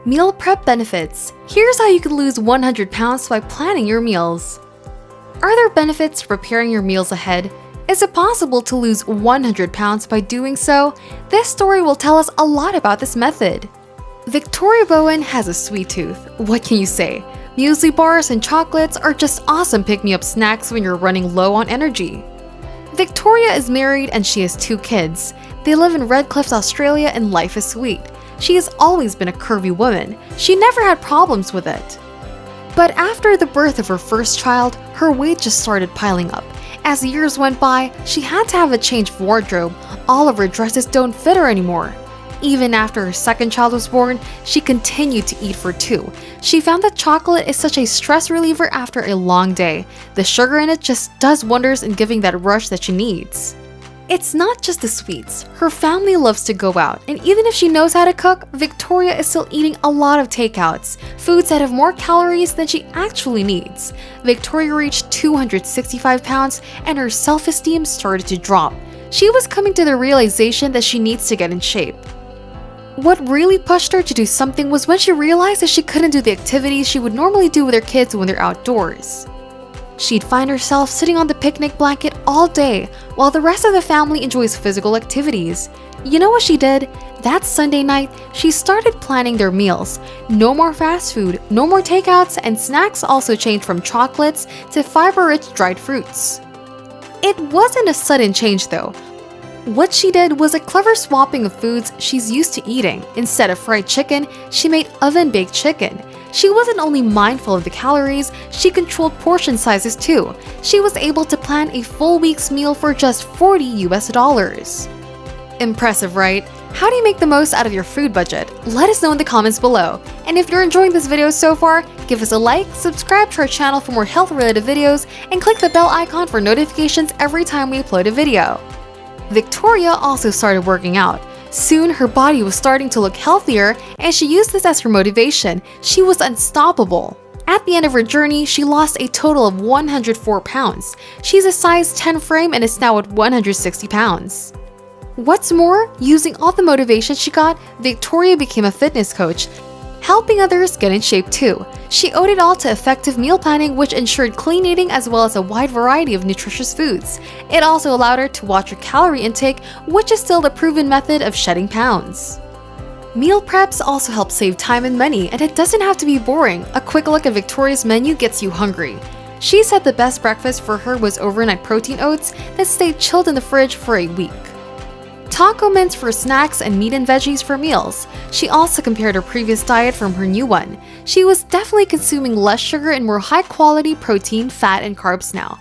Meal prep benefits. Here's how you can lose 100 pounds by planning your meals. Are there benefits to preparing your meals ahead? Is it possible to lose 100 pounds by doing so? This story will tell us a lot about this method. Victoria Bowen has a sweet tooth. What can you say? Muesli bars and chocolates are just awesome pick-me-up snacks when you're running low on energy. Victoria is married and she has 2 kids. They live in Red Cliffs, Australia, and life is sweet. She has always been a curvy woman. She never had problems with it. But after the birth of her first child, her weight just started piling up. As the years went by, she had to have a change of wardrobe. All of her dresses don't fit her anymore. Even after her second child was born, she continued to eat for 2. She found that chocolate is such a stress reliever after a long day. The sugar in it just does wonders in giving that rush that she needs. It's not just the sweets. Her family loves to go out, and even if she knows how to cook, Victoria is still eating a lot of takeouts, foods that have more calories than she actually needs. Victoria reached 265 pounds, and her self-esteem started to drop. She was coming to the realization that she needs to get in shape. What really pushed her to do something was when she realized that she couldn't do the activities she would normally do with her kids when they're outdoors. She'd find herself sitting on the picnic blanket all day while the rest of the family enjoys physical activities. You know what she did? That Sunday night, she started planning their meals. No more fast food, no more takeouts, and snacks also changed from chocolates to fiber-rich dried fruits. It wasn't a sudden change though. What she did was a clever swapping of foods she's used to eating. Instead of fried chicken, she made oven-baked chicken. She wasn't only mindful of the calories, she controlled portion sizes too. She was able to plan a full week's meal for just $40 US. Impressive, right? How do you make the most out of your food budget? Let us know in the comments below. And if you're enjoying this video so far, give us a like, subscribe to our channel for more health-related videos, and click the bell icon for notifications every time we upload a video. Victoria also started working out. Soon, her body was starting to look healthier, and she used this as her motivation. She was unstoppable. At the end of her journey, she lost a total of 104 pounds. She's a size 10 frame and is now at 160 pounds. What's more, using all the motivation she got, Victoria became a fitness coach, helping others get in shape too. She owed it all to effective meal planning, which ensured clean eating as well as a wide variety of nutritious foods. It also allowed her to watch her calorie intake, which is still the proven method of shedding pounds. Meal preps also help save time and money, and it doesn't have to be boring. A quick look at Victoria's menu gets you hungry. She said the best breakfast for her was overnight protein oats that stayed chilled in the fridge for a week. Taco mints for snacks and meat and veggies for meals. She also compared her previous diet from her new one. She was definitely consuming less sugar and more high-quality protein, fat, and carbs now.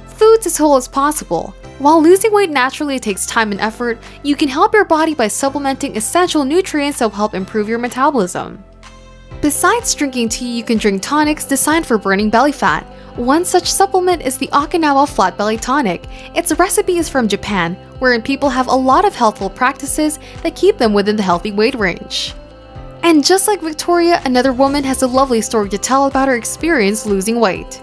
Foods as whole as possible. While losing weight naturally takes time and effort, you can help your body by supplementing essential nutrients that will help improve your metabolism. Besides drinking tea, you can drink tonics designed for burning belly fat. One such supplement is the Okinawa Flat Belly Tonic. Its recipe is from Japan, wherein people have a lot of healthful practices that keep them within the healthy weight range. And just like Victoria, another woman has a lovely story to tell about her experience losing weight.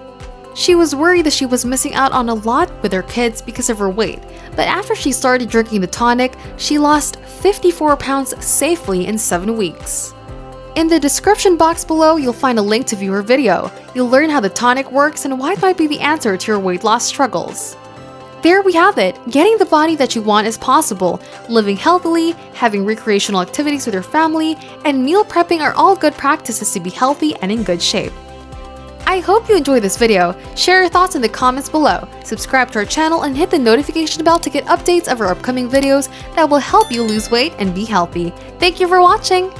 She was worried that she was missing out on a lot with her kids because of her weight, but after she started drinking the tonic, she lost 54 pounds safely in 7 weeks. In the description box below, you'll find a link to view her video. You'll learn how the tonic works and why it might be the answer to your weight loss struggles. There we have it. Getting the body that you want is possible. Living healthily, having recreational activities with your family, and meal prepping are all good practices to be healthy and in good shape. I hope you enjoyed this video. Share your thoughts in the comments below. Subscribe to our channel and hit the notification bell to get updates of our upcoming videos that will help you lose weight and be healthy. Thank you for watching!